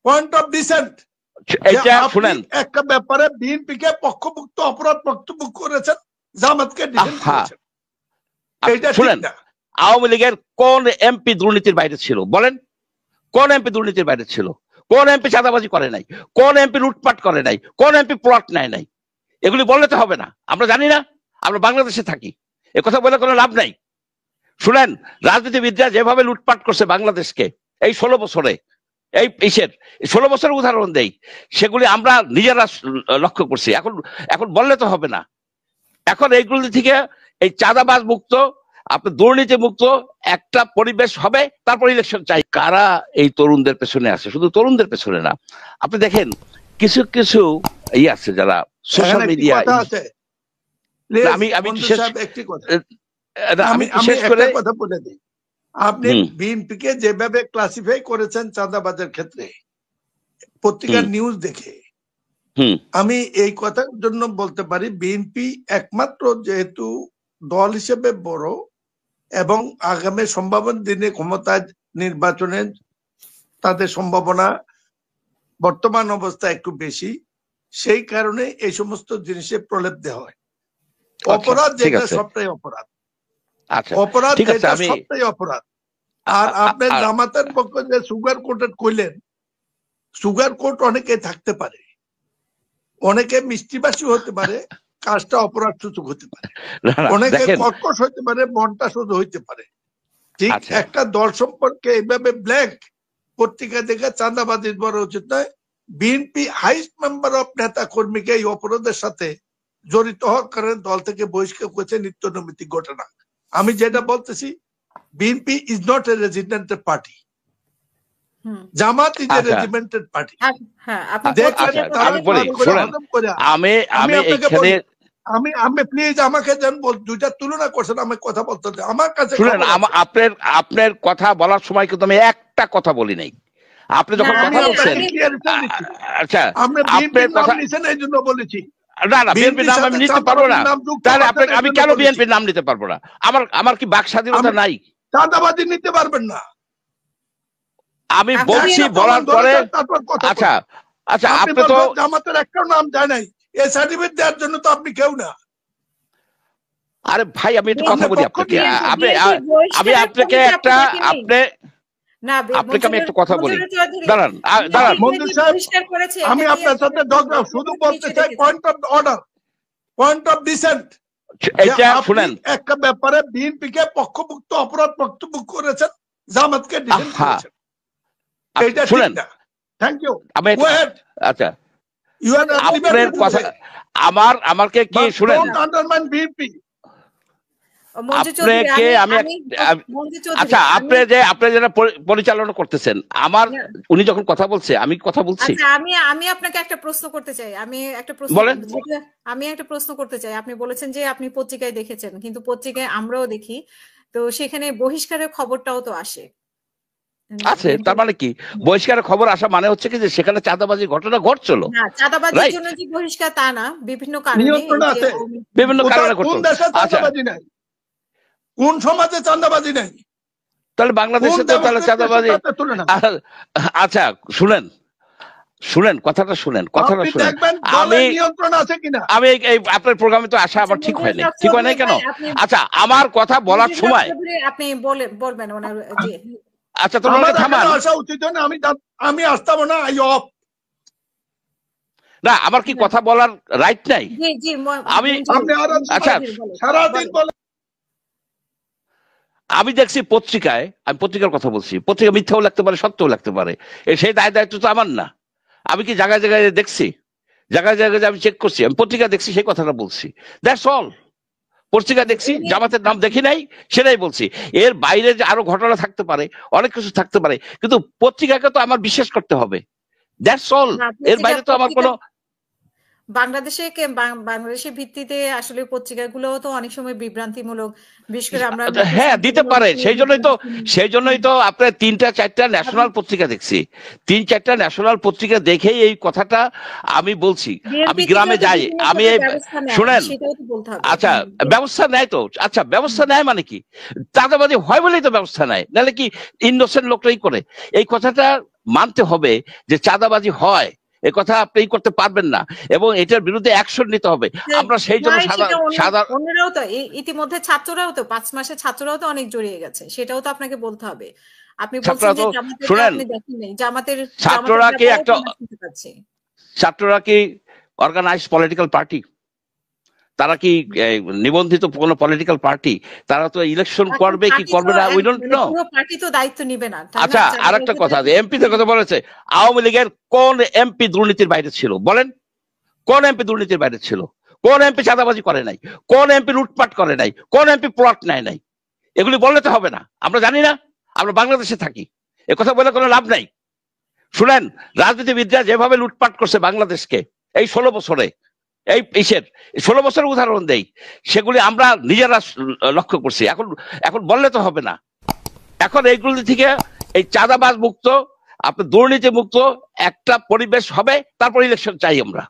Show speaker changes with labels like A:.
A: Point of dissent,
B: এটা শুনেন,
A: একটা ব্যাপারে বিএনপি কে পক্ষভুক্ত অপরাধ বক্তব্য করেছেন, জামাতকে ডিফেন্ড করেছেন, এটা ঠিক না।
B: আওয়ামী লীগের কোন এমপি দুর্নীতির বাইরে ছিল বলেন? কোন এমপি দুর্নীতির বাইরে ছিল? কোন এমপি চাঁদাবাজি করে নাই? কোন এমপি লুটপাট করে নাই? কোন এমপি প্লট নেয় নাই? এগুলি বললে তো হবে না, আমরা জানি না, আমরা বাংলাদেশে থাকি, এ কথা বলে কোনো লাভ নাই। শুনেন, রাজনীতিবিদরা যেভাবে লুটপাট করছে বাংলাদেশকে এই 16 বছরে, এই 16 বছরের উদাহরণ দেই, সেগুলি আমরা নিজেরা লক্ষ্য করছি। এখন বললে তো হবে না। এখন এইগুলি থেকে এই চাঁদাবাজ মুক্ত, আপনার দুর্নীতি মুক্ত একটা পরিবেশ হবে, তারপর ইলেকশন চাই। কারা এই তরুণদের পেছনে আছে? শুধু তরুণদের পেছনে না, আপনি দেখেন কিছু কিছু আছে যারা সোশ্যাল মিডিয়া,
A: আপনি বিএনপি কে যেভাবে ক্লাসিফাই করেছেন চাঁদাবাজের ক্ষেত্রে পত্রিকার নিউজ দেখে, আমি এই কথার জন্য বলতে পারি বিএনপি একমাত্র যেহেতু দল হিসেবে বড় এবং আগামী সম্ভাবনা দিনে ক্ষমতায় নির্বাচনে তাদের সম্ভাবনা বর্তমান অবস্থা একটু বেশি, সেই কারণে এই সমস্ত জিনিসে প্রলেপ দেওয়া হয়। অপরাধ যেটা সবটাই অপরাধ, অপরাধ যেটা সবটাই অপরাধ। আর আপনার জামাতের পক্ষে যে সুগার কোটেড কইলেন, সুগার কোট অনেকে থাকতে পারে, অনেকে মিষ্টিবাসী হতে পারে, কাজটা অপরাধ সূচক হতে পারে, অনেকে কর্কশ হইতে পারে, মনটা শুধু হইতে পারে। ঠিক একটা দল সম্পর্কে এইভাবে ব্ল্যাক পত্রিকা দেখে চাঁদাবাজি করা উচিত নয়। বিএনপি হাইস্ট মেম্বার অফ নেতা কর্মীকে এই অপরাধের সাথে জড়িত হওয়ার কারণে দল থেকে বহিষ্কার করেছে, নিত্য নৈমিত্তিক ঘটনা। আমি যেটা বলতেছি, BNP is not a regimented party, Jamaat is a regimented party. আমি প্লিজ আমাকে দুইটা তুলনা করছেন, আমি কথা বলতে আমার কাছে
B: আপনার কথা বলার সময় কিন্তু আমি একটা কথা বলি নাই। আপনি যখন কথা বলছেন, আচ্ছা আপনার কথা
A: এই জন্য বলেছি,
B: না না বিএনপির নাম আমি নিতে পারবো না। তাহলে আমি কেন বিএনপির নাম নিতে পারবো না? আমার কি বাক স্বাধীনতা নাই?
A: চাঁদাবাজি নিতে পারবেন না
B: আমি বলছি, বলার পরে আচ্ছা আচ্ছা আপনি তো
A: জামাতের একটা নাম যায় নাই, এই সার্টিফিকেট দেওয়ার জন্য তো আপনি কেউ না।
B: আরে ভাই আমি একটু কথা বলি আপনাকে, আমি আপনাকে একটা আপনাকে আমি একটু কথা বলি, দাঁড়ান দাঁড়ান
A: মন্দির সাহেব, আমি আপনার সাথে শুধু বলতে চাই point of order, point of dissent.
B: এটা শুনেন,
A: একটা ব্যাপারে বিএনপি কে পক্ষভুক্ত অপরাধ বক্তব্য করেছেন, জামাতকে ডিফেন্ড করেছেন, এটা ঠিক না। Thank you.
B: আচ্ছা আপনার কথা আমাকে কি শুনেন,
A: বিএনপি
B: আপনাকে আমি আচ্ছা আপনি যেটা পরিচালনা করতেছেন, উনি যখন কথা বলছে আমি কথা বলছি।
C: আমি আপনাকে একটা প্রশ্ন করতে চাই, আমি একটা প্রশ্ন করতে চাই। আপনি বলেছেন যে আপনি পত্রিকায় দেখেছেন, কিন্তু পত্রিকায় আমরাও দেখি, তো সেখানে বহিষ্কারের খবরটাও তো আসে
B: আছে। তার মানে কি বহিষ্কারের খবর আসা মানে হচ্ছে কি যে সেখানে চাঁদাবাজির ঘটনা ঘটছিল?
C: না, চাঁদাবাজির জন্য যে বহিষ্কার তা না, বিভিন্ন কারণে
B: আচ্ছা
A: কোন সমাজে চাঁদাবাজি নাই?
B: তাহলে বাংলাদেশে তো তাহলে চাঁদাবাজি। আচ্ছা শুনেন কথাটা শুনেন। আমি এই আপনার প্রোগ্রামে তো আসা আমার ঠিক হয় নাই কেন? আচ্ছা আমার কথা বলার সময়
C: আপনি বলবেন ওনার।
B: আচ্ছা তোমাকে থামান,
A: আসা উচিত না, আমি আসতাম না।
B: না আমার কি কথা বলার রাইট নাই? আমি আচ্ছা
A: সারাদিন
B: আমি দেখছি পত্রিকায়, আমি পত্রিকার কথা বলছি, পত্রিকা মিথ্যাও লাগতে পারে, সত্যও লাগতে পারে, সেই দায়িত্ব তো আমার না। আমি কি জায়গায় জায়গায় দেখছি, জায়গায় জায়গায় আমি চেক করছি, আমি পত্রিকা দেখছি, সেই কথাটা বলছি। That's all. পত্রিকা দেখছি, জামাতের নাম দেখি নাই, সেটাই বলছি। এর বাইরে যে আরো ঘটনা থাকতে পারে, অনেক কিছু থাকতে পারে, কিন্তু পত্রিকাকে তো আমার বিশ্বাস করতে হবে। That's all. এর বাইরে তো আমার কোনো
C: বাংলাদেশের ভিত্তিতে আসলে পত্রিকাগুলো তো অনেক সময় বিভ্রান্তিমূলক, বিশেষ করে আমরা
B: হ্যাঁ দিতে পারে। সেই জন্যই তো আপনার 3-4টা ন্যাশনাল পত্রিকা দেখছি, 3-4টা ন্যাশনাল পত্রিকা দেখেই এই কথাটা আমি বলছি। আমি গ্রামে যাই, আমি শুনেন, আচ্ছা ব্যবস্থা নেয় তো, আচ্ছা ব্যবস্থা নেয় মানে কি? চাঁদাবাজি হয় বলেই তো ব্যবস্থা নেয়, নাহলে কি ইনোসেন্ট লোকটাই করে? এই কথাটা মানতে হবে যে চাঁদাবাজি হয়, এ কথা আপনি করতে পারবেন না, এবং এটার বিরুদ্ধে অ্যাকশন নিতে হবে। আমরা সেই জন্য
C: অন্যরাও তো ইতিমধ্যে ছাত্ররাও তো 5 মাসে ছাত্ররাও তো অনেক জড়িয়ে গেছে, সেটাও তো আপনাকে বলতে হবে। আপনি বলছেন যে আপনি দেখেন নাই জামাতের,
B: ছাত্ররা কি অর্গানাইজড পলিটিক্যাল পার্টি? তারা কি নিবন্ধিত কোন পলিটিক্যাল পার্টি? তারা তো ইলেকশন করবে কি করবে না উই ডোন্ট নো।
C: পুরো পার্টি তো দায়িত্ব নেবে না।
B: আচ্ছা, আরেকটা কথা, এমপিদের কথা বলেছে, আওয়ামী লীগের কোন এমপি দুর্নীতির বাইরে ছিল বলেন? কোন এমপি দুর্নীতির বাইরে ছিল? কোন এমপি চাঁদাবাজি করে নাই? কোন এমপি লুটপাট করে নাই? কোন এমপি প্লট নেয় নাই? এগুলি বললে তো হবে না, আমরা জানি না, আমরা বাংলাদেশে থাকি, এ কথা বলে কোনো লাভ নাই। শুনেন, রাজনীতিবিদরা যেভাবে লুটপাট করছে বাংলাদেশকে এই 16 বছরে, এই 16 বছরের উদাহরণ দেই, সেগুলি আমরা নিজেরা লক্ষ্য করছি। এখন বললে তো হবে না। এখন এইগুলি থেকে এই চাঁদাবাজ মুক্ত, আপনার দুর্নীতি মুক্ত একটা পরিবেশ হবে, তারপর ইলেকশন চাই আমরা।